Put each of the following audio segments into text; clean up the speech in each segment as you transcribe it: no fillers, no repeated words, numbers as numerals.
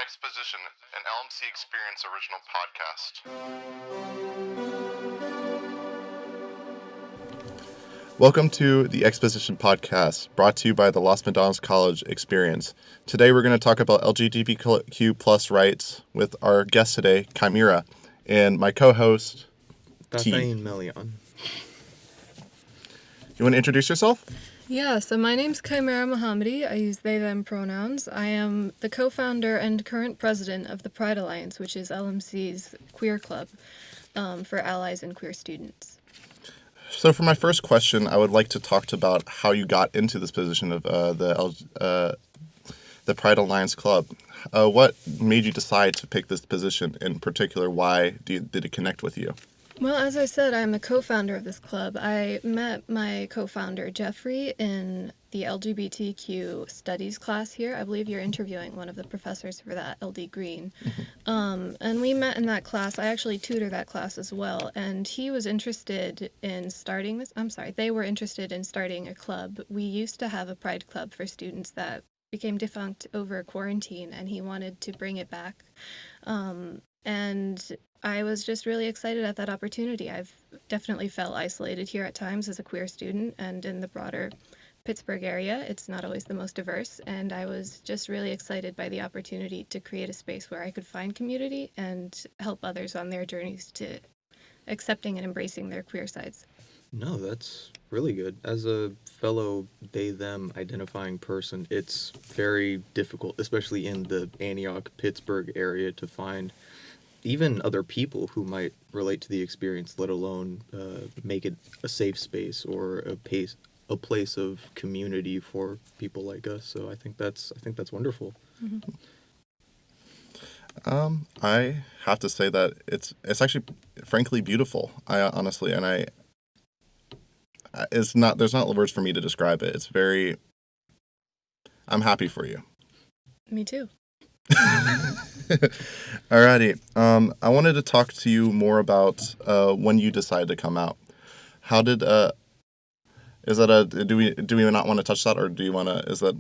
EXposition, an LMC Experience original podcast. Welcome to the EXposition podcast, brought to you by the Los Medanos College Experience. Today we're going to talk about LGBTQ plus rights with our guest today, Chimera, and my co-host, Tatihn, Mellieon. You want to introduce yourself? Yeah, so my name's Chimera Mohammadi. I use they, them pronouns. I am the co-founder and current president of the Pride Alliance, which is LMC's queer club for allies and queer students. So for my first question, I would like to talk about how you got into this position of the Pride Alliance Club. What made you decide to pick this position in particular? Why did it connect with you? Well, as I said, I'm a co-founder of this club. I met my co-founder, Jeffrey, in the LGBTQ studies class here. I believe you're interviewing one of the professors for that, LD Green. And we met in that class. I actually tutor that class as well. And he was interested in starting this. They were interested in starting a club. We used to have a Pride Club for students that became defunct over quarantine, and he wanted to bring it back. And I was just really excited at that opportunity. I've definitely felt isolated here at times as a queer student, and in the broader Pittsburgh area, it's not always the most diverse, and I was just really excited by the opportunity to create a space where I could find community and help others on their journeys to accepting and embracing their queer sides. No, that's really good. As a fellow they-them identifying person, it's very difficult, especially in the Antioch, Pittsburgh area, to find even other people who might relate to the experience, let alone make it a safe space or a place of community for people like us. So I think that's wonderful. Mm-hmm. I have to say that it's actually frankly beautiful. There's not words for me to describe it. It's very. I'm happy for you. Me too. Alrighty. I wanted to talk to you more about when you decided to come out. How did is that do we not want to touch that, or do you want to? Is that?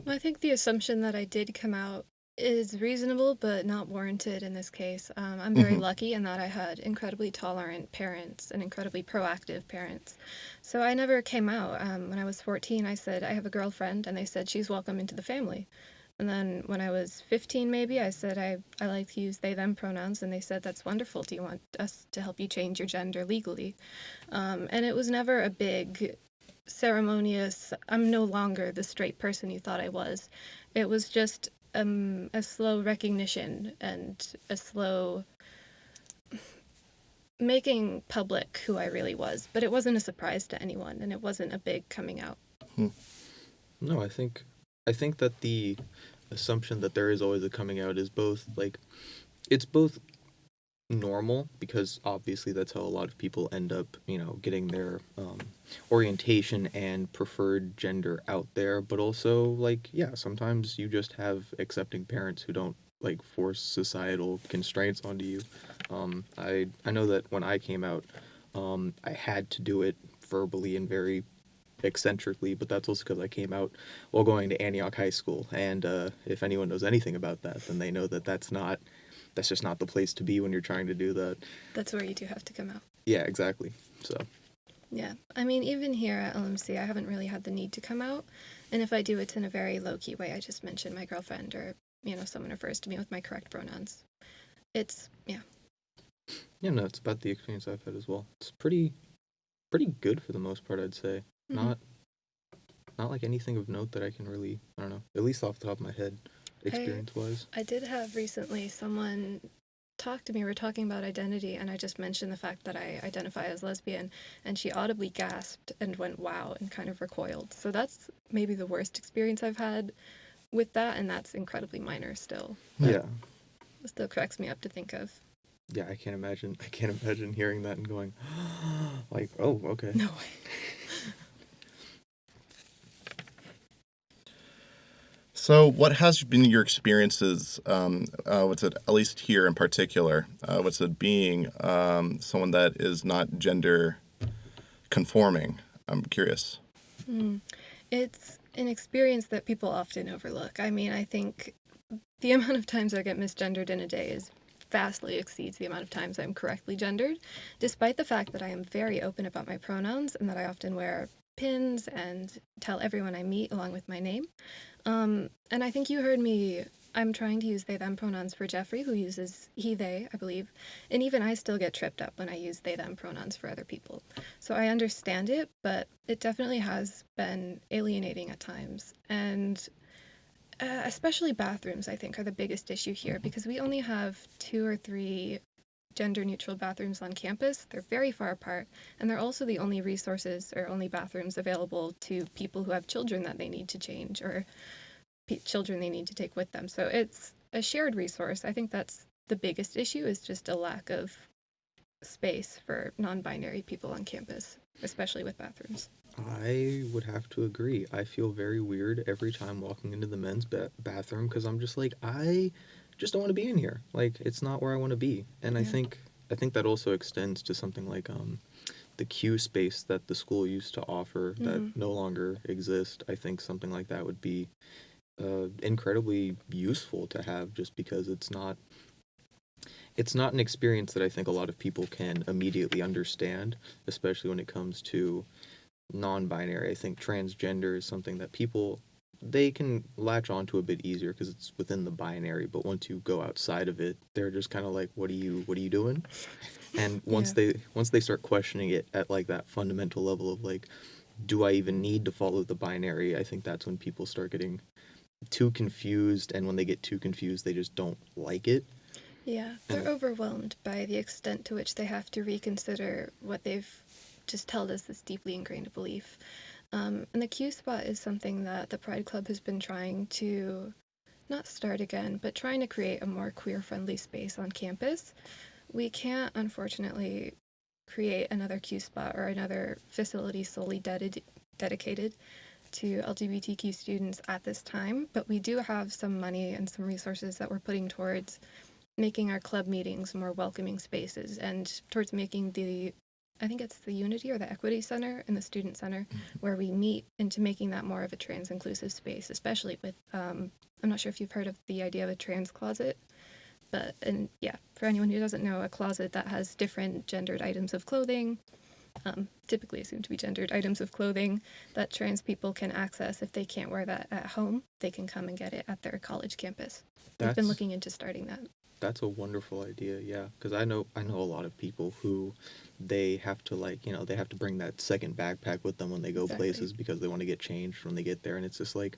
Well, I think the assumption that I did come out is reasonable, but not warranted in this case. I'm very lucky in that I had incredibly tolerant parents and incredibly proactive parents. So I never came out. When I was 14, I said I have a girlfriend, and they said she's welcome into the family. And then when I was 15, maybe, I said I like to use they, them pronouns, and they said, that's wonderful. Do you want us to help you change your gender legally? And it was never a big, ceremonious, I'm no longer the straight person you thought I was. It was just a slow recognition and a slow making public who I really was. But it wasn't a surprise to anyone, and it wasn't a big coming out. No, I think that the assumption that there is always a coming out is both, it's both normal, because obviously that's how a lot of people end up, getting their orientation and preferred gender out there, but also, sometimes you just have accepting parents who don't, force societal constraints onto you. I know that when I came out, I had to do it verbally and very eccentrically, but that's also because I came out while going to Antioch High School, and if anyone knows anything about that, then they know that that's just not the place to be when you're trying to do that. That's where you do have to come out. Yeah, exactly. So yeah, I mean, even here at LMC, I haven't really had the need to come out, and if I do, it's in a very low-key way. I just mention my girlfriend, or someone refers to me with my correct pronouns. It's no, it's about the experience I've had as well. It's pretty good for the most part, I'd say. Not like anything of note that I can really, I don't know, at least off the top of my head, experience-wise. I did have recently someone talk to me. We were talking about identity, and I just mentioned the fact that I identify as lesbian, and she audibly gasped and went, wow, and kind of recoiled. So that's maybe the worst experience I've had with that, and that's incredibly minor still. Yeah. It still cracks me up to think of. Yeah, I can't imagine hearing that and going, oh, okay. No way. So what has been your experiences, at least here in particular, being someone that is not gender conforming? I'm curious. It's an experience that people often overlook. I mean, I think the amount of times I get misgendered in a day is vastly exceeds the amount of times I'm correctly gendered, despite the fact that I am very open about my pronouns and that I often wear pins and tell everyone I meet along with my name. And I think you heard me. I'm trying to use they them pronouns for Jeffrey, who uses he they, I believe. And even I still get tripped up when I use they them pronouns for other people. So I understand it, but it definitely has been alienating at times. And especially bathrooms, I think, are the biggest issue here because we only have 2 or 3 gender neutral bathrooms on campus. They're very far apart, and they're also the only resources or only bathrooms available to people who have children that they need to change or children they need to take with them. So it's a shared resource. I think that's the biggest issue is just a lack of space for non-binary people on campus, especially with bathrooms. I would have to agree. I feel very weird every time walking into the men's bathroom because I'm just like, I just don't want to be in here. Like, it's not where I want to be. And Yeah. I think that also extends to something like the queue space that the school used to offer that no longer exists. I think something like that would be incredibly useful to have just because it's not an experience that I think a lot of people can immediately understand, especially when it comes to non-binary. I think transgender is something that people they can latch onto a bit easier because it's within the binary, but once you go outside of it, they're just kind of like, what are you doing? And once they start questioning it at like that fundamental level of like, do I even need to follow the binary? I think that's when people start getting too confused, and when they get too confused, they just don't like it. Yeah, they're overwhelmed by the extent to which they have to reconsider what they've just held as this deeply ingrained belief. And the Q spot is something that the Pride Club has been trying to not start again, but trying to create a more queer-friendly space on campus. We can't, unfortunately, create another Q spot or another facility solely dedicated to LGBTQ students at this time, but we do have some money and some resources that we're putting towards making our club meetings more welcoming spaces and towards making I think it's the Unity or the Equity Center and the Student Center where we meet, into making that more of a trans inclusive space, especially with, I'm not sure if you've heard of the idea of a trans closet, but, and yeah, for anyone who doesn't know, a closet that has different gendered items of clothing, typically assumed to be gendered items of clothing that trans people can access. If they can't wear that at home, they can come and get it at their college campus. We've been looking into starting that. That's a wonderful idea, yeah. Because I know a lot of people who they have to they have to bring that second backpack with them when they go places because they want to get changed when they get there, and it's just like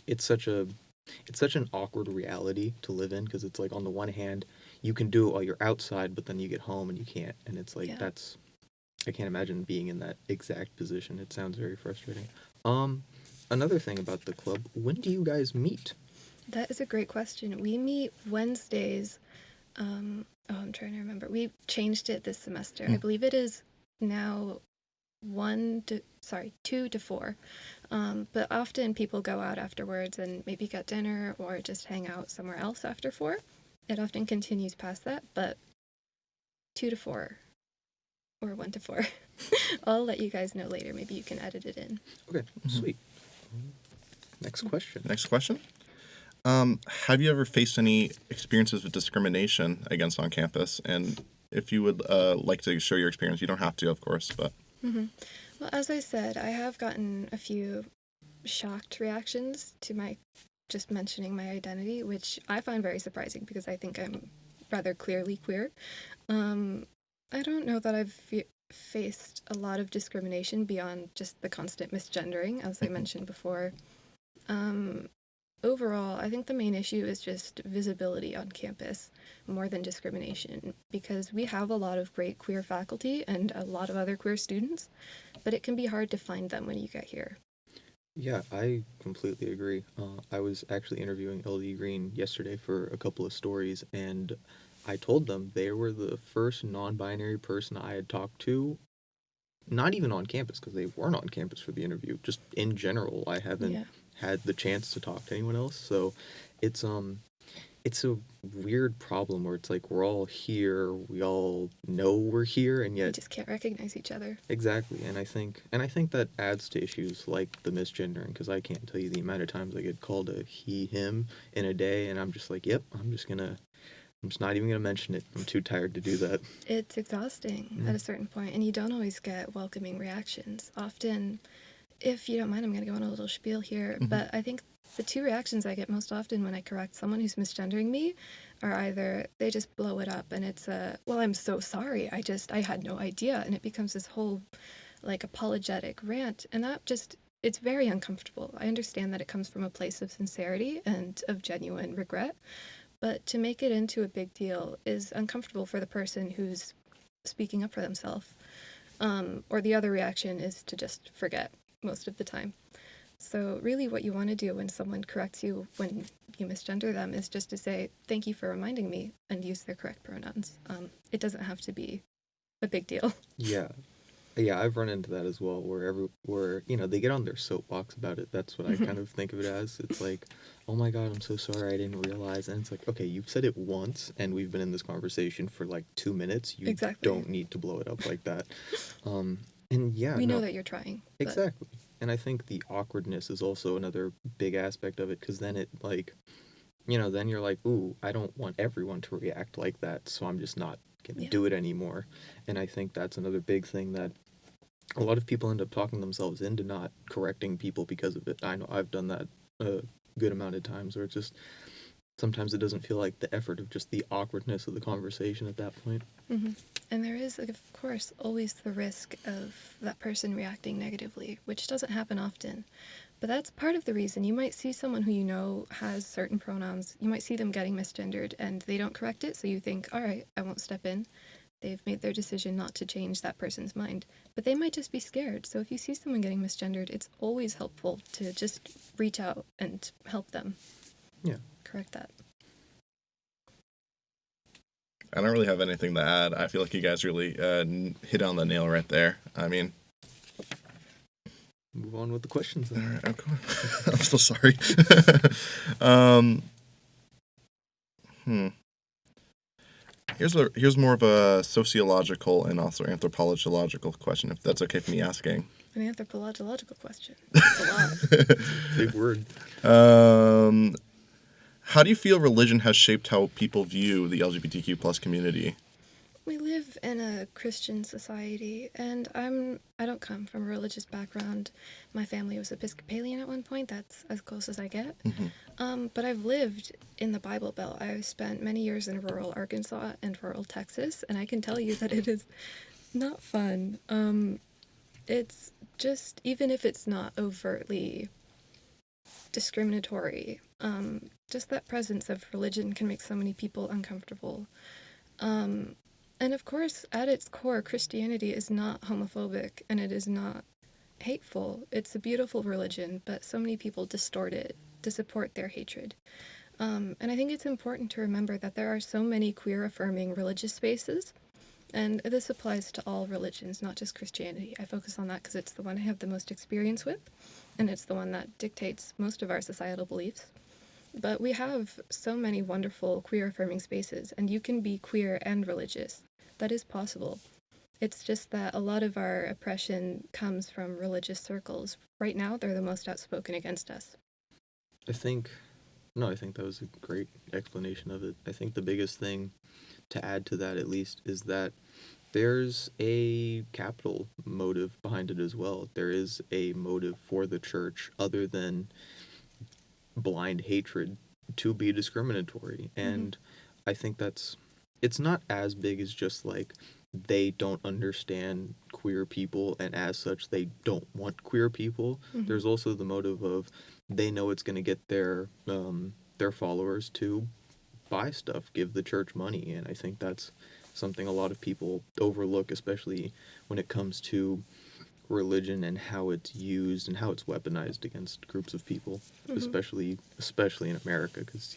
it's such an awkward reality to live in because it's like on the one hand you can do it while you're outside, but then you get home and you can't, and it's like I can't imagine being in that exact position. It sounds very frustrating. Another thing about the club, when do you guys meet? That is a great question. We meet Wednesdays. I'm trying to remember. We changed it this semester. I believe it is now 2 to 4. But often people go out afterwards and maybe get dinner or just hang out somewhere else after 4. It often continues past that, but 2 to 4 or 1 to 4. I'll let you guys know later. Maybe you can edit it in. Okay, sweet. Next question. Next question. Have you ever faced any experiences with discrimination against on campus? And if you would like to share your experience, you don't have to, of course, but... Well, as I said, I have gotten a few shocked reactions to my just mentioning my identity, which I find very surprising because I think I'm rather clearly queer. I don't know that I've faced a lot of discrimination beyond just the constant misgendering, as I mentioned before. Overall, I think the main issue is just visibility on campus more than discrimination, because we have a lot of great queer faculty and a lot of other queer students, but it can be hard to find them when you get here. Yeah, I completely agree. I was actually interviewing LD Green yesterday for a couple of stories, and I told them they were the first non-binary person I had talked to, not even on campus, because they weren't on campus for the interview, just in general. I haven't had the chance to talk to anyone else, so it's it's a weird problem where it's like we're all here, we all know we're here, and We yet just can't recognize each other. exactly. And I think that adds to issues like the misgendering, because I can't tell you the amount of times I get called a he, him in a day, and I'm just like, yep, I'm just not even gonna mention it. I'm too tired to do that. It's exhausting at a certain point, and you don't always get welcoming reactions. Often, if you don't mind, I'm going to go on a little spiel here, but I think the two reactions I get most often when I correct someone who's misgendering me are either they just blow it up and it's well, I'm so sorry, I had no idea, and it becomes this whole like apologetic rant, and that just, it's very uncomfortable. I understand that it comes from a place of sincerity and of genuine regret, but to make it into a big deal is uncomfortable for the person who's speaking up for themselves. Or the other reaction is to just forget most of the time. So really what you want to do when someone corrects you when you misgender them is just to say, thank you for reminding me, and use their correct pronouns. It doesn't have to be a big deal. Yeah. Yeah, I've run into that as well, where they get on their soapbox about it. That's what I kind of think of it as. It's like, oh my God, I'm so sorry, I didn't realize. And it's like, okay, you've said it once, and we've been in this conversation for like 2 minutes. You Exactly. don't need to blow it up like that. And yeah, We no, know that you're trying. But exactly. And I think the awkwardness is also another big aspect of it, because then it like, then you're like, ooh, I don't want everyone to react like that, so I'm just not gonna do it anymore. And I think that's another big thing that a lot of people end up talking themselves into not correcting people because of it. I know I've done that a good amount of times, where it's just sometimes it doesn't feel like the effort of just the awkwardness of the conversation at that point. And there is, of course, always the risk of that person reacting negatively, which doesn't happen often. But that's part of the reason. You might see someone who you know has certain pronouns. You might see them getting misgendered and they don't correct it, so you think, all right, I won't step in. They've made their decision not to change that person's mind. But they might just be scared. So if you see someone getting misgendered, it's always helpful to just reach out and help them. Yeah. Correct that. I don't really have anything to add. I feel like you guys really hit on the nail right there. I mean, Move on with the questions then. all right, okay. I'm so sorry. Here's more of a sociological and also anthropological question, if that's okay for me asking. An anthropological question. That's a lot. Big word. How do you feel religion has shaped how people view the LGBTQ plus community? We live in a Christian society, and I don't come from a religious background. My family was Episcopalian at one point. That's as close as I get. But I've lived in the Bible Belt. I've spent many years in rural Arkansas and rural Texas, and I can tell you that it is not fun. It's just, even if it's not overtly discriminatory, just that presence of religion can make so many people uncomfortable. And of course, at its core, Christianity is not homophobic and it is not hateful. It's a beautiful religion, but so many people distort it to support their hatred. And I think it's important to remember that there are so many queer-affirming religious spaces, and this applies to all religions, not just Christianity. I focus on that because it's the one I have the most experience with, and it's the one that dictates most of our societal beliefs. But we have so many wonderful queer-affirming spaces, and you can be queer and religious. That is possible. It's just that a lot of our oppression comes from religious circles. Right now, they're the most outspoken against us. I think that was a great explanation of it. I think the biggest thing to add to that, at least, is that there's a capital motive behind it as well. There is a motive for the church other than blind hatred to be discriminatory. And I think it's not as big as just like they don't understand queer people and as such they don't want queer people. There's also the motive of they know it's going to get their followers to buy stuff, give the church money, and I think that's something a lot of people overlook, especially when it comes to religion and how it's used and how it's weaponized against groups of people, especially in America, because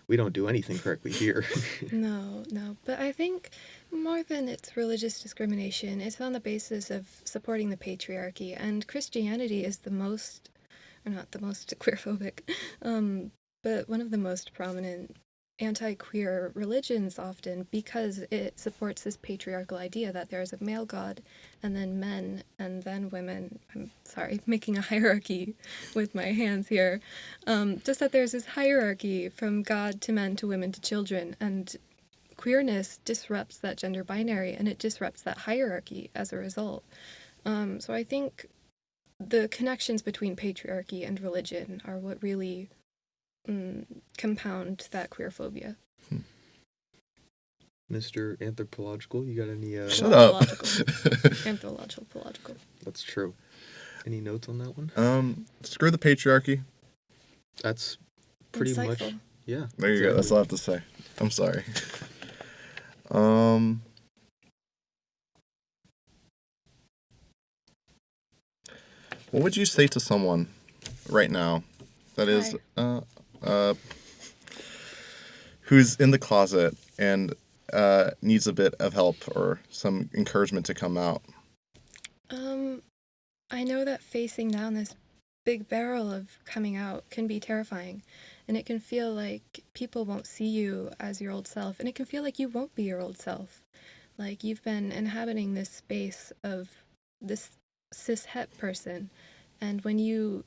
we don't do anything correctly here. No. But I think more than it's religious discrimination, it's on the basis of supporting the patriarchy. And Christianity is the most, or not the most queerphobic, but one of the most prominent anti-queer religions often, because it supports this patriarchal idea that there is a male god and then men and then women. I'm sorry, making a hierarchy with my hands here. Just that there's this hierarchy from God to men to women to children, and queerness disrupts that gender binary and it disrupts that hierarchy as a result. So I think the connections between patriarchy and religion are what really compound that queer phobia. Mr. Anthropological, you got any... Shut up. Anthropological. That's true. Any notes on that one? Screw the patriarchy. That's pretty Insightful. much... Yeah. There you go. That's all I have to say. I'm sorry. What would you say to someone right now that is who's in the closet and needs a bit of help or some encouragement to come out? I know that facing down this big barrel of coming out can be terrifying, and it can feel like people won't see you as your old self, and it can feel like you won't be your old self. Like you've been inhabiting this space of this cis-het person, and when you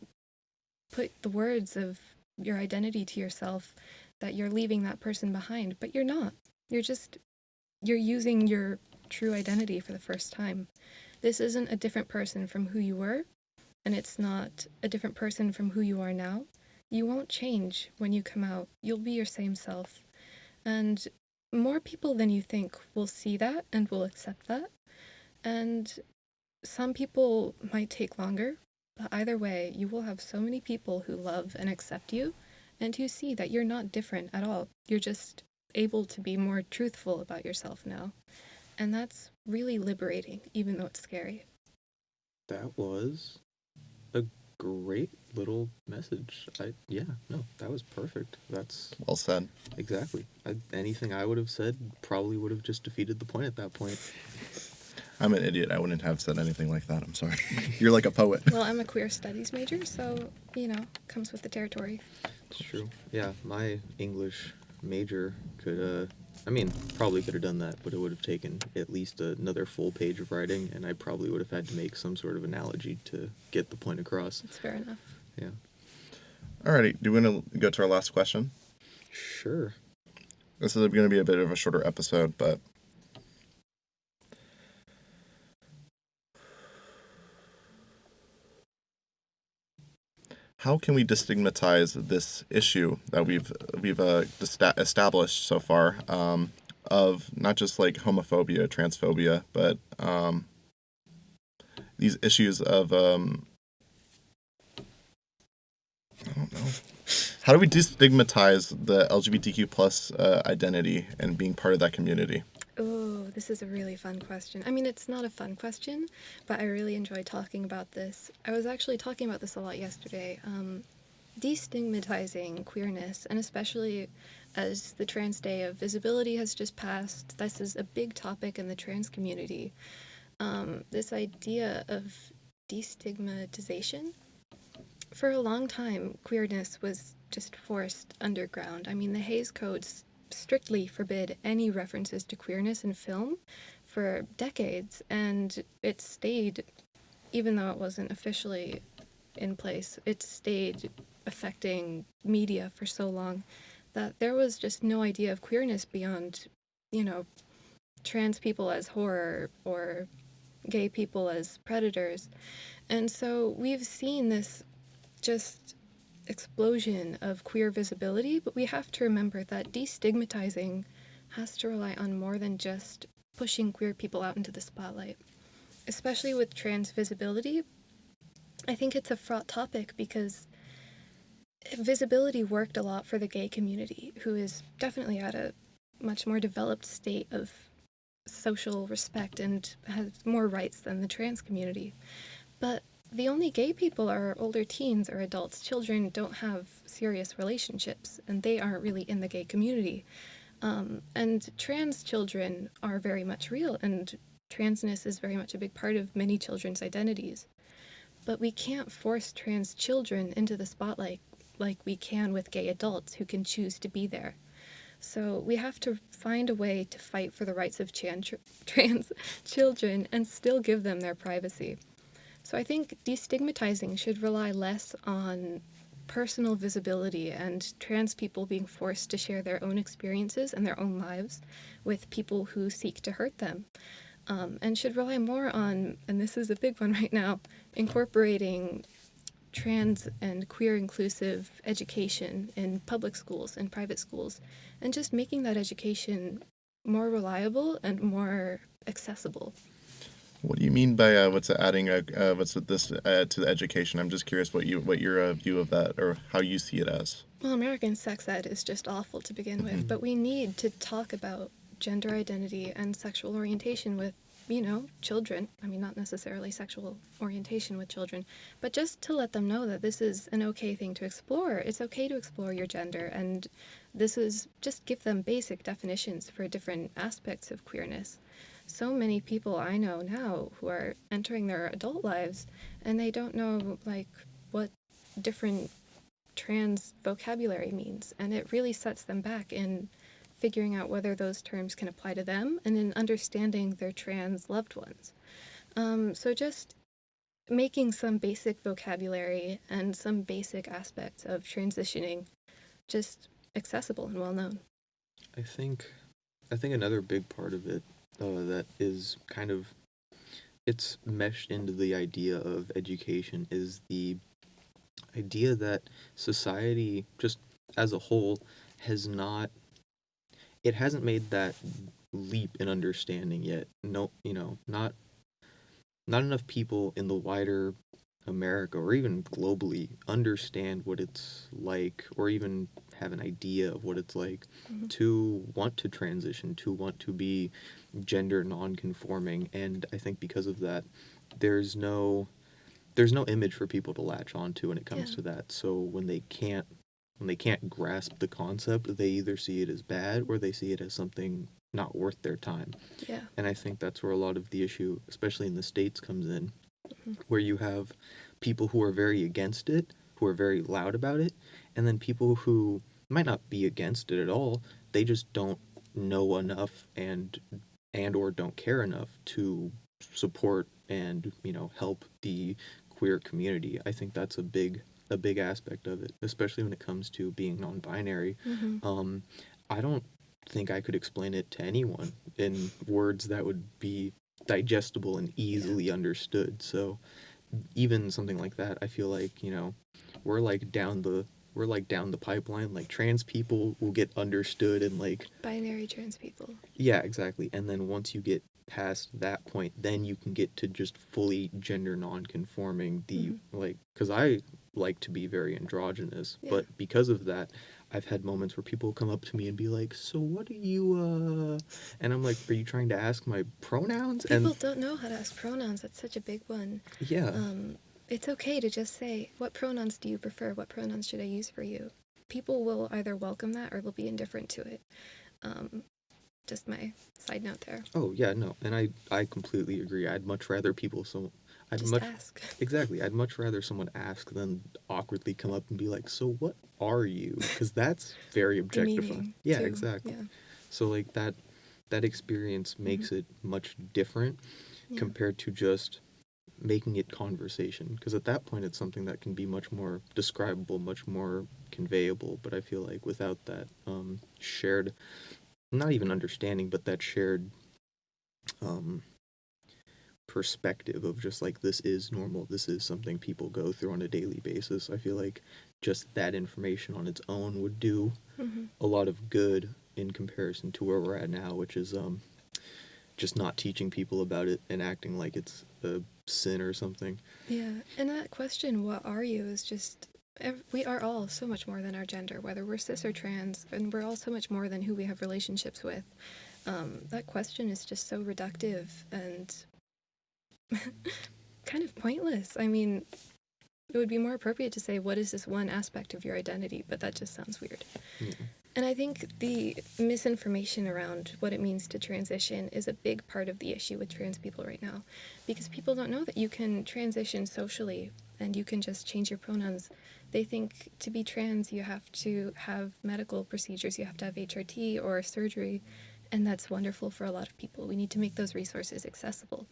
put the words of your identity to yourself, that you're leaving that person behind, but you're not. You're using your true identity for the first time. This isn't a different person from who you were, and it's not a different person from who you are now. You won't change when you come out. You'll be your same self. And more people than you think will see that and will accept that. And some people might take longer, but either way, you will have so many people who love and accept you and who see that you're not different at all. You're just able to be more truthful about yourself now. And that's really liberating, even though it's scary. That was a great little message. That was perfect. That's Well said. exactly. Anything I would have said probably would have just defeated the point at that point. I'm an idiot. I wouldn't have said anything like that. I'm sorry. You're like a poet. Well, I'm a queer studies major, so, comes with the territory. It's true. Yeah, my English major could, probably could have done that, but it would have taken at least another full page of writing, and I probably would have had to make some sort of analogy to get the point across. That's fair enough. Yeah. Alrighty. Do you want to go to our last question? Sure. This is going to be a bit of a shorter episode, but... How can we destigmatize this issue that we've established so far of not just like homophobia, transphobia, but these issues of I don't know. How do we destigmatize the LGBTQ plus identity and being part of that community? Oh, this is a really fun question. I mean, it's not a fun question, but I really enjoy talking about this. I was actually talking about this a lot yesterday. Destigmatizing queerness, and especially as the Trans Day of Visibility has just passed, this is a big topic in the trans community. This idea of destigmatization. For a long time, queerness was just forced underground. I mean, the Hays Codes strictly forbid any references to queerness in film for decades, and it stayed, even though it wasn't officially in place, it stayed affecting media for so long that there was just no idea of queerness beyond, trans people as horror or gay people as predators. And so we've seen this just explosion of queer visibility, but we have to remember that destigmatizing has to rely on more than just pushing queer people out into the spotlight. Especially with trans visibility, I think it's a fraught topic because visibility worked a lot for the gay community, who is definitely at a much more developed state of social respect and has more rights than the trans community. But the only gay people are older teens or adults. Children don't have serious relationships, and they aren't really in the gay community. And trans children are very much real, and transness is very much a big part of many children's identities. But we can't force trans children into the spotlight like we can with gay adults who can choose to be there. So we have to find a way to fight for the rights of trans children and still give them their privacy. So I think destigmatizing should rely less on personal visibility and trans people being forced to share their own experiences and their own lives with people who seek to hurt them. And should rely more on, and this is a big one right now, incorporating trans and queer inclusive education in public schools and private schools, and just making that education more reliable and more accessible. What do you mean by what's adding what's with this to the education? I'm just curious what your view of that, or how you see it as. Well, American sex ed is just awful to begin with, but we need to talk about gender identity and sexual orientation with, children. I mean, not necessarily sexual orientation with children, but just to let them know that this is an okay thing to explore. It's okay to explore your gender, and this is just give them basic definitions for different aspects of queerness. So many people I know now who are entering their adult lives, and they don't know, what different trans vocabulary means, and it really sets them back in figuring out whether those terms can apply to them and in understanding their trans loved ones. So just making some basic vocabulary and some basic aspects of transitioning just accessible and well known. I think another big part of it that is kind of, it's meshed into the idea of education, is the idea that society just as a whole hasn't made that leap in understanding yet. No, not enough people in the wider America or even globally understand what it's like, or even have an idea of what it's like to want to transition, to want to be gender non-conforming. And I think because of that, there's no image for people to latch onto when it comes to that. So when they can't grasp the concept, they either see it as bad or they see it as something not worth their time. Yeah. And I think that's where a lot of the issue, especially in the States, comes in, where you have people who are very against it, who are very loud about it, and then people who might not be against it at all, they just don't know enough and or don't care enough to support and, help the queer community. I think that's a big aspect of it, especially when it comes to being non-binary. I don't think I could explain it to anyone in words that would be digestible and easily understood. So even something like that, I feel like, we're down the pipeline. Like, trans people will get understood, and binary trans people. Yeah, exactly. And then once you get past that point, then you can get to just fully gender non-conforming. Because I like to be very androgynous, but because of that, I've had moments where people come up to me and be like, so what are you, and I'm like, are you trying to ask my pronouns? People don't know how to ask pronouns. That's such a big one. Yeah. It's okay to just say, what pronouns do you prefer? What pronouns should I use for you? People will either welcome that or they'll be indifferent to it. Just my side note there. Oh, yeah, no. And I completely agree. I'd much rather ask. Exactly. I'd much rather someone ask than awkwardly come up and be like, so what are you? Because that's very objectifying. Yeah, too. Exactly. Yeah. So that experience makes it much different compared to just making it conversation. Because at that point, it's something that can be much more describable, much more conveyable. But I feel like without that shared, not even understanding, but that shared perspective of just this is normal, this is something people go through on a daily basis, I feel like just that information on its own would do a lot of good in comparison to where we're at now, which is just not teaching people about it and acting like it's a sin or something. Yeah, and that question, what are you, is just, we are all so much more than our gender, whether we're cis or trans, and we're all so much more than who we have relationships with. That question is just so reductive and kind of pointless. I mean, it would be more appropriate to say, what is this one aspect of your identity? But that just sounds weird. And I think the misinformation around what it means to transition is a big part of the issue with trans people right now, because people don't know that you can transition socially and you can just change your pronouns. They think to be trans, you have to have medical procedures, you have to have HRT or surgery, and that's wonderful for a lot of people. We need to make those resources accessible.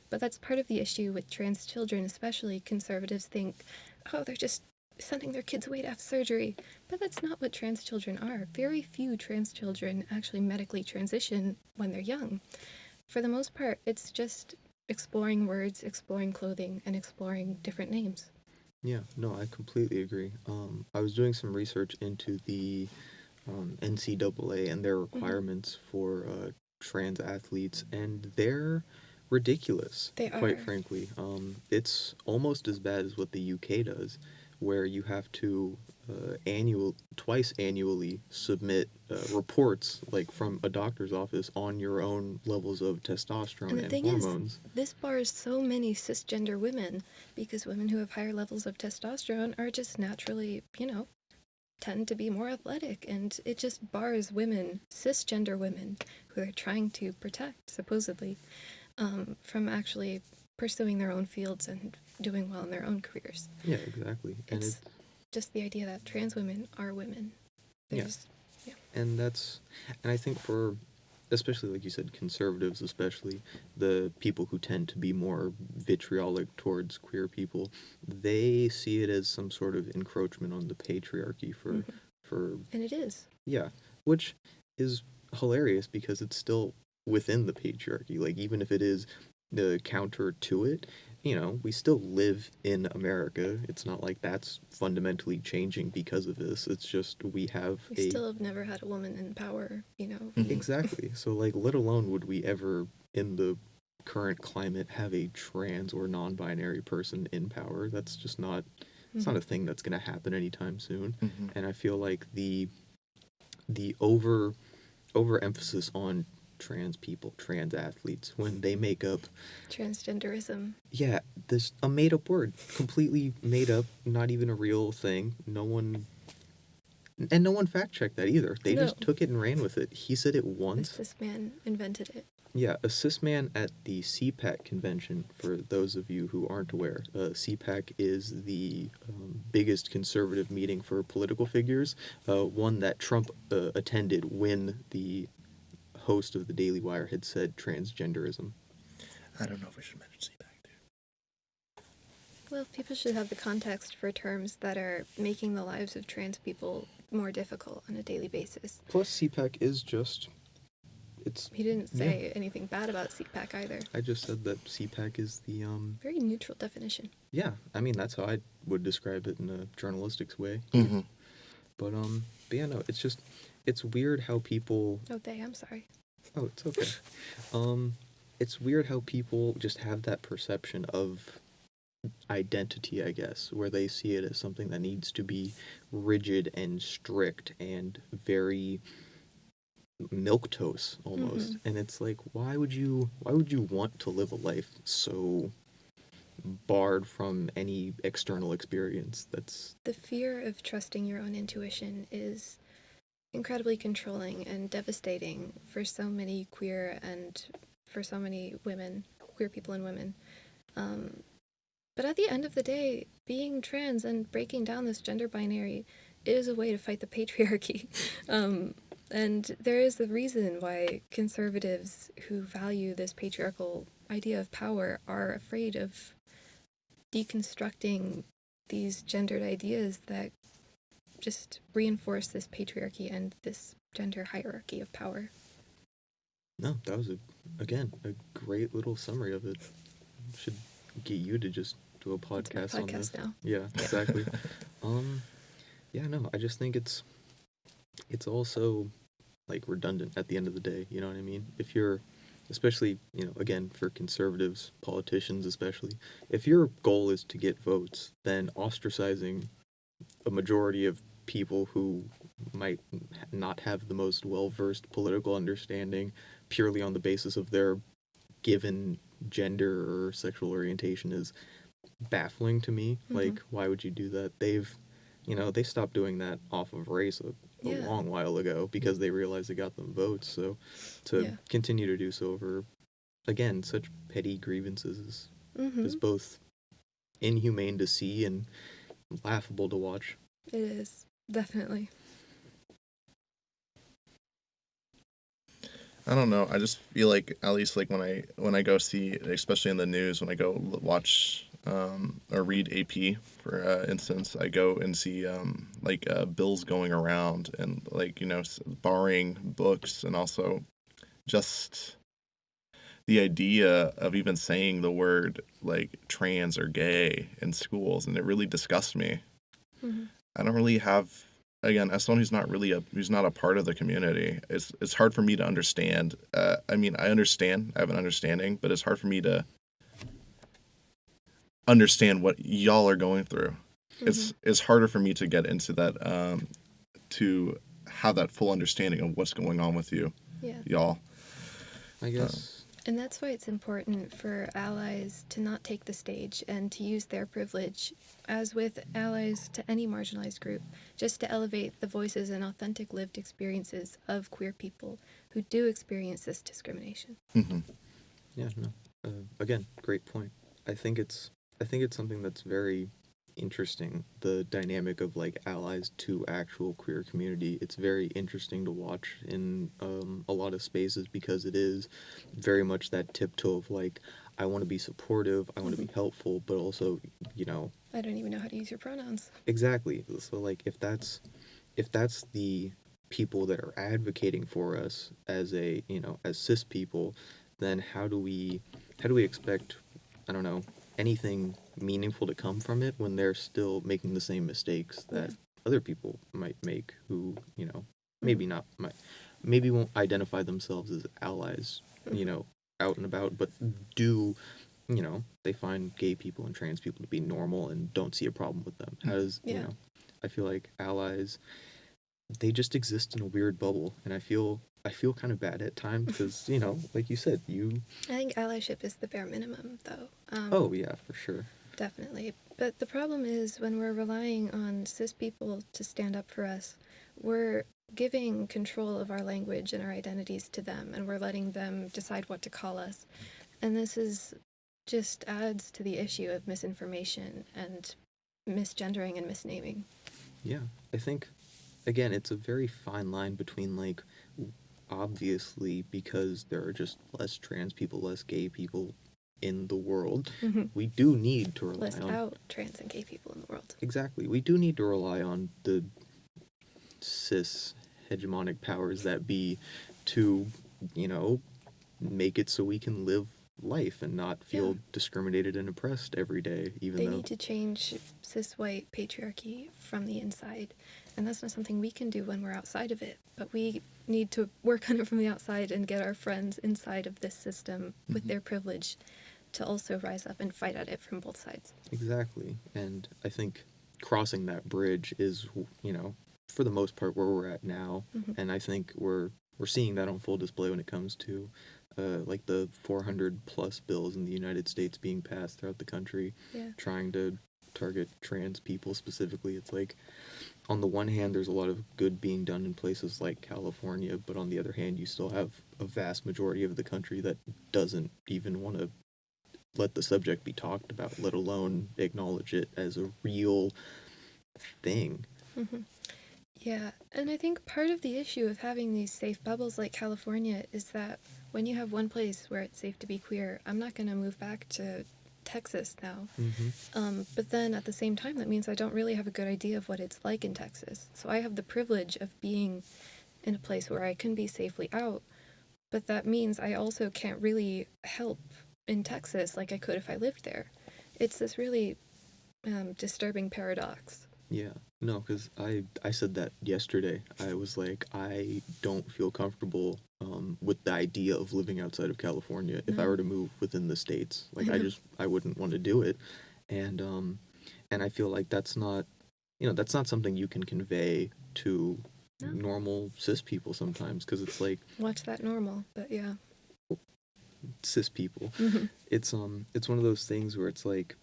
But that's part of the issue with trans children, especially. Conservatives think, oh, they're just sending their kids away to have surgery. But that's not what trans children are. Very few trans children actually medically transition when they're young. For the most part, it's just exploring words, exploring clothing, and exploring different names. Yeah, no, I completely agree. I was doing some research into the NCAA and their requirements for trans athletes, and they're ridiculous. They quite are. frankly. It's almost as bad as what the UK does, where you have to twice annually submit reports, like from a doctor's office, on your own levels of testosterone And the and thing hormones. is, this bars so many cisgender women, because women who have higher levels of testosterone are just naturally, tend to be more athletic, and it just bars women, cisgender women, who they're trying to protect, supposedly, from actually pursuing their own fields and doing well in their own careers. Yeah, exactly. And It's just the idea that trans women are women. There's, and I think for, especially like you said, conservatives, especially the people who tend to be more vitriolic towards queer people, they see it as some sort of encroachment on the patriarchy for and it is. yeah, which is hilarious because it's still within the patriarchy. Like, even if it is the counter to it, we still live in America. It's not like that's fundamentally changing because of this. It's just we still have never had a woman in power, Exactly. So, like, let alone would we ever, in the current climate, have a trans or non-binary person in power. That's just not, it's not a thing that's going to happen anytime soon. And I feel like the overemphasis on trans people, trans athletes, when they make up transgenderism. Yeah, this a made up word, completely made up, not even a real thing. No one fact checked that either. They just took it and ran with it. He said it once. A cis man invented it. Yeah, a cis man at the CPAC convention, for those of you who aren't aware. CPAC is the biggest conservative meeting for political figures, one that Trump attended when the host of the Daily Wire had said transgenderism. I don't know if we should mention CPAC, dude. Well, people should have the context for terms that are making the lives of trans people more difficult on a daily basis. Plus, CPAC is just... He didn't say anything bad about CPAC either. I just said that CPAC is the... Very neutral definition. Yeah, I mean, that's how I would describe it in a journalistic way. But yeah, no, it's just... It's weird how people... I'm sorry. Oh, it's okay. It's weird how people just have that perception of identity, I guess, where they see it as something that needs to be rigid and strict and very milquetoast almost. And it's like, why would you want to live a life so barred from any external experience? That's the fear of trusting your own intuition is incredibly controlling and devastating for so many queer and for so many women, queer people and women. But at the end of the day, being trans and breaking down this gender binary is a way to fight the patriarchy. And there is a reason why conservatives who value this patriarchal idea of power are afraid of deconstructing these gendered ideas that just reinforce this patriarchy and this gender hierarchy of power. No, that was, again, a great little summary of it. Should get you to just do a podcast on this. Now. Yeah, exactly. Yeah, no, I just think it's also, like, redundant at the end of the day, you know what I mean? If you're, especially, again, for conservatives, politicians especially, if your goal is to get votes, then ostracizing a majority of people who might not have the most well-versed political understanding purely on the basis of their given gender or sexual orientation is baffling to me. Like, why would you do that? They stopped doing that off of race a long while ago because they realized it got them votes. So to continue to do so over, again, such petty grievances is both inhumane to see and laughable to watch. It is, definitely. I don't know. I just feel like, at least like when I go see, especially in the news, when I go watch or read AP, for instance, I go and see bills going around, and like, borrowing books, and also just the idea of even saying the word like trans or gay in schools, and it really disgusts me. Hmm. I don't really have, again, as someone who's not a part of the community, it's hard for me to understand. I mean, I understand, I have an understanding, but it's hard for me to understand what y'all are going through. It's harder for me to get into that, to have that full understanding of what's going on with you, Yeah. y'all. I guess. And that's why it's important for allies to not take the stage and to use their privilege, as with allies to any marginalized group, just to elevate the voices and authentic lived experiences of queer people who do experience this discrimination. Mm-hmm. Yeah, no. Again, great point. I think it's something that's very interesting, the dynamic of like allies to actual queer community. It's very interesting to watch in a lot of spaces, because it is very much that tiptoe of like, I want to be supportive, I want to be helpful, but also, I don't even know how to use your pronouns. exactly. So like, if that's the people that are advocating for us as as cis people, then how do we expect, I don't know, anything meaningful to come from it when they're still making the same mistakes that other people might make, who, maybe not maybe won't identify themselves as allies, out and about, but do, they find gay people and trans people to be normal and don't see a problem with them. How does, I feel like allies, they just exist in a weird bubble, and I feel kind of bad at times, because like you said, I think allyship is the bare minimum, though. Oh yeah, for sure. Definitely. But the problem is, when we're relying on cis people to stand up for us, we're giving control of our language and our identities to them, and we're letting them decide what to call us. And this is just adds to the issue of misinformation and misgendering and misnaming. Yeah, I think, again, it's a very fine line between, like, obviously, because there are just less trans people, less gay people in the world, we do need to rely Less on out trans and gay people in the world. exactly. We do need to rely on the cis hegemonic powers that be to, make it so we can live life and not feel discriminated and oppressed every day, even They though need to change cis white patriarchy from the inside, and that's not something we can do when we're outside of it, but we need to work on it from the outside and get our friends inside of this system with their privilege to also rise up and fight at it from both sides. exactly. And I think crossing that bridge is, for the most part, where we're at now. And I think we're seeing that on full display when it comes to like the 400 plus bills in the United States being passed throughout the country, trying to target trans people specifically. It's like, on the one hand, there's a lot of good being done in places like California, but on the other hand, you still have a vast majority of the country that doesn't even want to let the subject be talked about, let alone acknowledge it as a real thing. Yeah, and I think part of the issue of having these safe bubbles like California is that when you have one place where it's safe to be queer, I'm not going to move back to Texas now. But then at the same time, that means I don't really have a good idea of what it's like in Texas. So I have the privilege of being in a place where I can be safely out, but that means I also can't really help in Texas like I could if I lived there. It's this really disturbing paradox. Yeah, no, because I said that yesterday. I was like, I don't feel comfortable with the idea of living outside of California. If I were to move within the states, like, I wouldn't want to do it. And I feel like that's not something you can convey to normal cis people sometimes, because it's like, Watch that normal, but yeah. cis people. It's one of those things where it's like,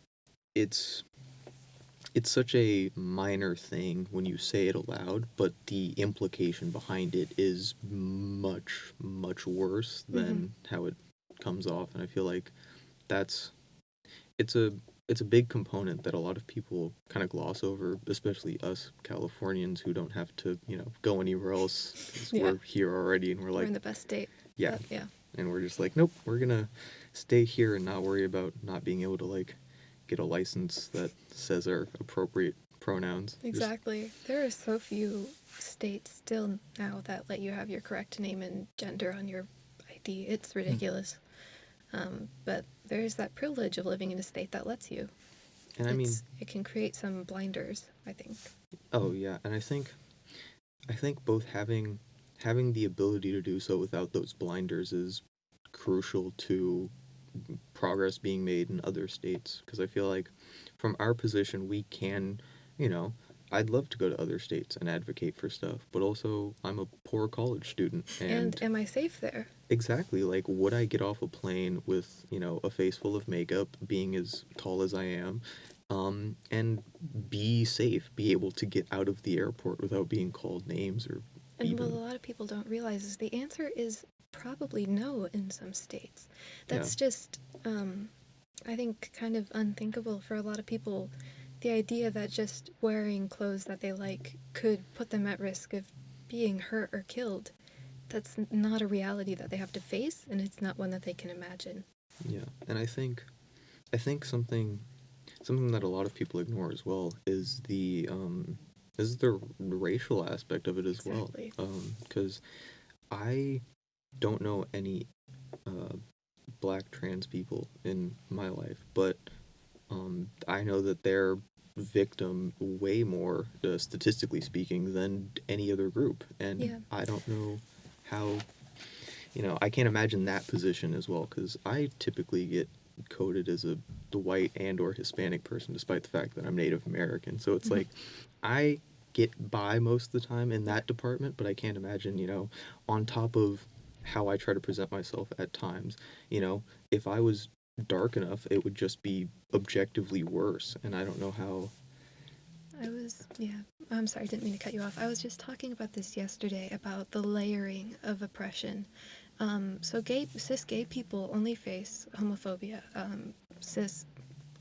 it's such a minor thing when you say it aloud, but the implication behind it is much, much worse than how it comes off. And I feel like it's a it's a big component that a lot of people kind of gloss over, especially us Californians who don't have to, go anywhere else 'cause Yeah. we're here already, and we're We're like, in the best state. yeah, But, yeah. and we're just like, nope, we're gonna stay here and not worry about not being able to like get a license that says our appropriate pronouns. Just- Exactly. There are so few states still now that let you have your correct name and gender on your ID. It's ridiculous. But there's that privilege of living in a state that lets you. and I mean, It can create some blinders, I think. oh yeah, and I think both having the ability to do so without those blinders is crucial to progress being made in other states, because I feel like from our position we can, I'd love to go to other states and advocate for stuff, but also I'm a poor college student, And am I safe there? exactly, like, would I get off a plane with, a face full of makeup, being as tall as I am, and be safe, be able to get out of the airport without being called names or And even... what a lot of people don't realize is the answer is probably no in some states. That's just, I think, kind of unthinkable for a lot of people. The idea that just wearing clothes that they like could put them at risk of being hurt or killed, that's not a reality that they have to face, and it's not one that they can imagine. Yeah, and I think something that a lot of people ignore as well is the racial aspect of it as Exactly. well. Because I don't know any black trans people in my life, but I know that they're victim way more, statistically speaking, than any other group, and Yeah. I don't know how. I can't imagine that position as well, because I typically get coded as the white and or Hispanic person, despite the fact that I'm Native American. So it's like I get by most of the time in that department, but I can't imagine, on top of how I try to present myself at times, if I was dark enough, it would just be objectively worse, and I don't know how. I'm sorry, I didn't mean to cut you off. I was just talking about this yesterday, about the layering of oppression. So cis gay people only face homophobia. Cis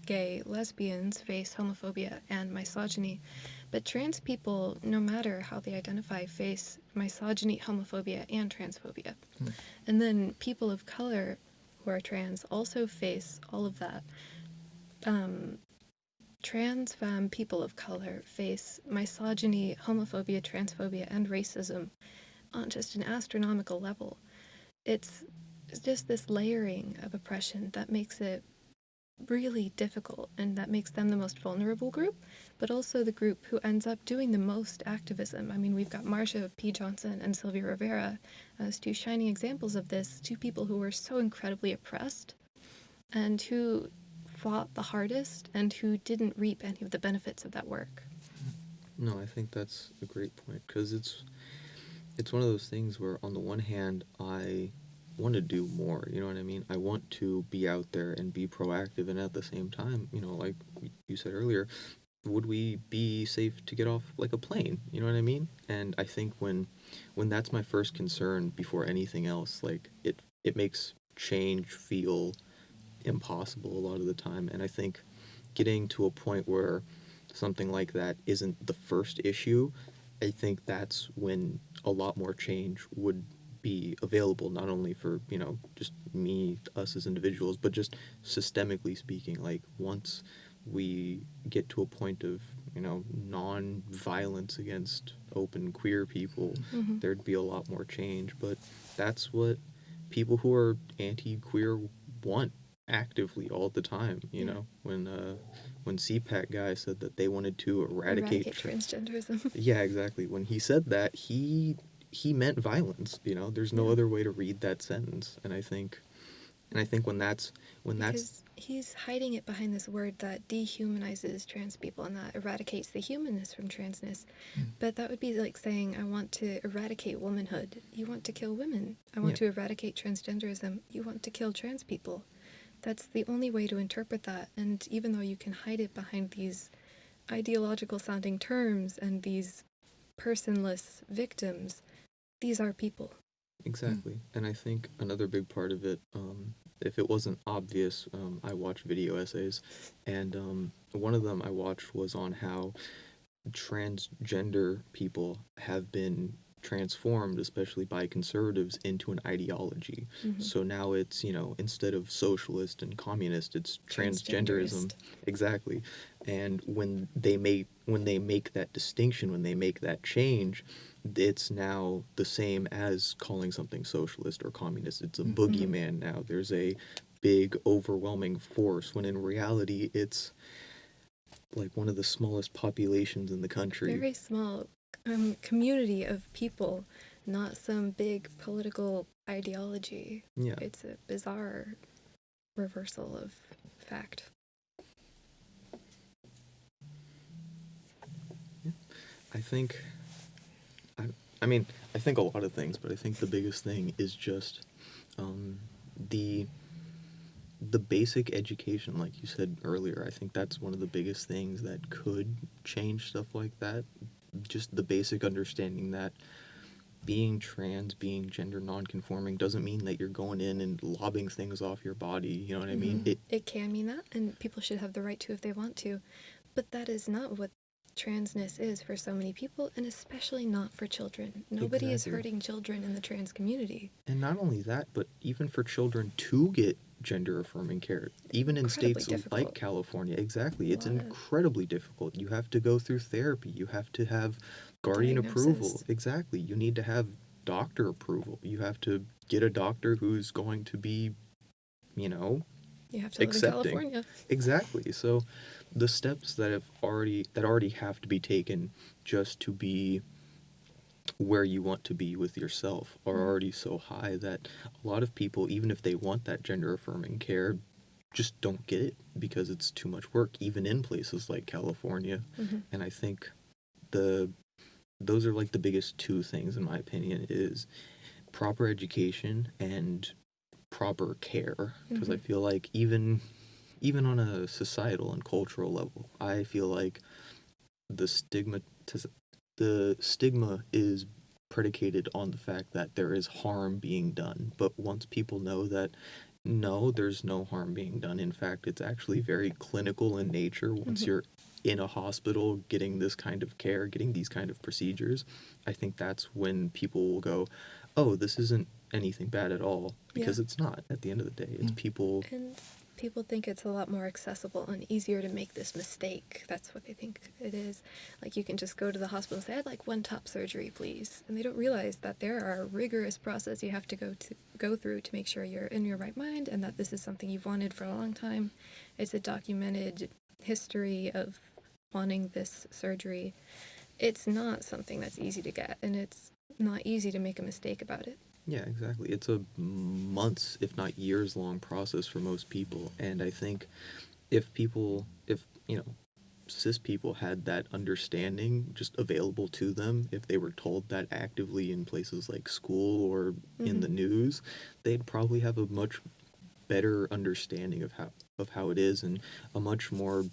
gay lesbians face homophobia and misogyny. But trans people, no matter how they identify, face misogyny, homophobia, and transphobia. And then people of color who are trans also face all of that. Trans femme people of color face misogyny, homophobia, transphobia, and racism on just an astronomical level. It's just this layering of oppression that makes it really difficult, and that makes them the most vulnerable group, but also the group who ends up doing the most activism. I mean, we've got Marsha P. Johnson and Sylvia Rivera as two shining examples of this, two people who were so incredibly oppressed and who fought the hardest and who didn't reap any of the benefits of that work. No, I think that's a great point, because it's one of those things where, on the one hand, I want to do more, you know what I mean? I want to be out there and be proactive, and at the same time, like you said earlier, would we be safe to get off like a plane, you know what I mean? And I think when that's my first concern before anything else, like it makes change feel impossible a lot of the time. And I think getting to a point where something like that isn't the first issue, I think that's when a lot more change would be available, not only for, just me, us as individuals, but just systemically speaking. Like, once we get to a point of, non-violence against open queer people, there'd be a lot more change. But that's what people who are anti-queer want actively all the time, when CPAC guy said that they wanted to eradicate transgenderism. Yeah, exactly. When he said that, he meant violence, there's no other way to read that sentence. And I think Because he's hiding it behind this word that dehumanizes trans people and that eradicates the humanness from transness. But that would be like saying, I want to eradicate womanhood. You want to kill women. I want to eradicate transgenderism. You want to kill trans people. That's the only way to interpret that. And even though you can hide it behind these ideological sounding terms and these personless victims, these are people. Exactly. And I think another big part of it, if it wasn't obvious, I watch video essays, and one of them I watched was on how transgender people have been transformed, especially by conservatives, into an ideology. Mhm. So now it's, instead of socialist and communist, it's transgenderism. Transgenderist. Exactly. And when they make that distinction, when they make that change, it's now the same as calling something socialist or communist. It's a boogeyman now. There's a big overwhelming force, when in reality it's like one of the smallest populations in the country. Very small community of people, not some big political ideology. Yeah. It's a bizarre reversal of fact. I think, I think a lot of things, but I think the biggest thing is just the basic education, like you said earlier. I think that's one of the biggest things that could change stuff like that. Just the basic understanding that being trans, being gender non-conforming doesn't mean that you're going in and lobbing things off your body. You know what I mean? It can mean that, and people should have the right to if they want to, but that is not what transness is for so many people, and especially not for children. Nobody is Exactly. hurting children in the trans community. And not only that, but even for children to get gender affirming care, even in Incredibly states difficult. like California, exactly, it's Lot of- incredibly difficult. You have to go through therapy, you have to have guardian approval. Diagnosis. Exactly. You need to have doctor approval. You have to get a doctor who's going to be, You have to live accepting. in California. Exactly. So the steps that already have to be taken just to be where you want to be with yourself are already so high that a lot of people, even if they want that gender affirming care, just don't get it because it's too much work, even in places like California. And I think those are like the biggest two things, in my opinion, is proper education and proper care. Because I feel like even on a societal and cultural level, I feel like the stigma is predicated on the fact that there is harm being done. But once people know that no, there's no harm being done, in fact, it's actually very clinical in nature. Once you're in a hospital getting this kind of care, getting these kind of procedures, I think that's when people will go, oh, this isn't anything bad at all, because Yeah. it's not. At the end of the day, it's people. And people think it's a lot more accessible and easier to make this mistake. That's what they think it is. Like, you can just go to the hospital and say, I'd like one top surgery, please. And they don't realize that there are a rigorous process you have to go through to make sure you're in your right mind and that this is something you've wanted for a long time. It's a documented history of wanting this surgery. It's not something that's easy to get, and it's not easy to make a mistake about it. Yeah, exactly. It's a months, if not years long process for most people. And I think if cis people had that understanding just available to them, if they were told that actively in places like school or in the news, they'd probably have a much better understanding of how it is, and a much more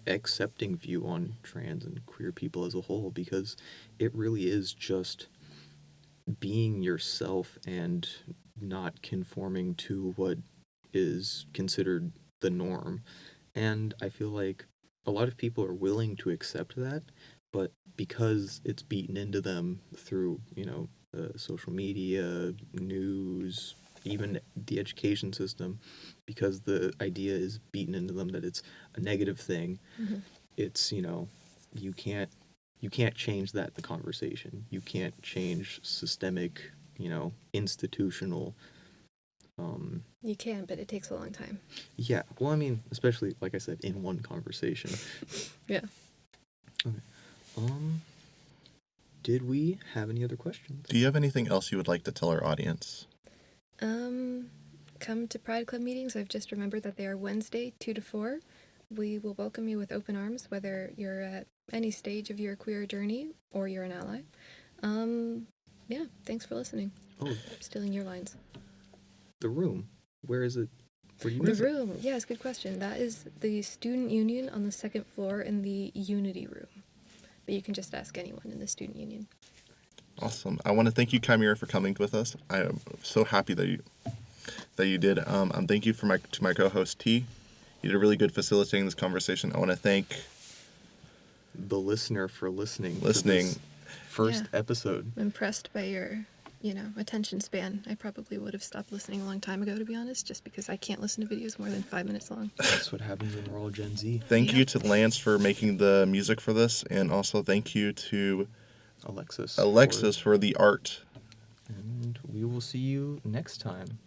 accepting view on trans and queer people as a whole, because it really is just being yourself and not conforming to what is considered the norm. And I feel like a lot of people are willing to accept that, but because it's beaten into them through, social media, news, even the education system, because the idea is beaten into them that it's a negative thing, it's, you can't change that, the conversation. You can't change systemic, institutional. You can, but it takes a long time. Yeah, well, I mean, especially, like I said, in one conversation. Yeah. Okay. Did we have any other questions? Do you have anything else you would like to tell our audience? Come to Pride Club meetings. I've just remembered that they are Wednesday, 2 to 4. We will welcome you with open arms, whether you're at any stage of your queer journey or you're an ally. Yeah, thanks for listening. Oh, I'm stealing your lines. the room. Where is it? Where do you The visit? room, yes, good question. That is the student union on the second floor in the Unity room. But you can just ask anyone in the student union. Awesome. I want to thank you, Chimera, for coming with us. I am so happy that that you did. Thank you to my co-host T. You did a really good facilitating this conversation. I want to thank The listener for listening. To listening. this first episode. I'm impressed by your, attention span. I probably would have stopped listening a long time ago, to be honest, just because I can't listen to videos more than 5 minutes long. That's what happens when we're all Gen Z. Thank Yeah. you to Lance for making the music for this, and also thank you to Alexis Alexis for the art. And we will see you next time.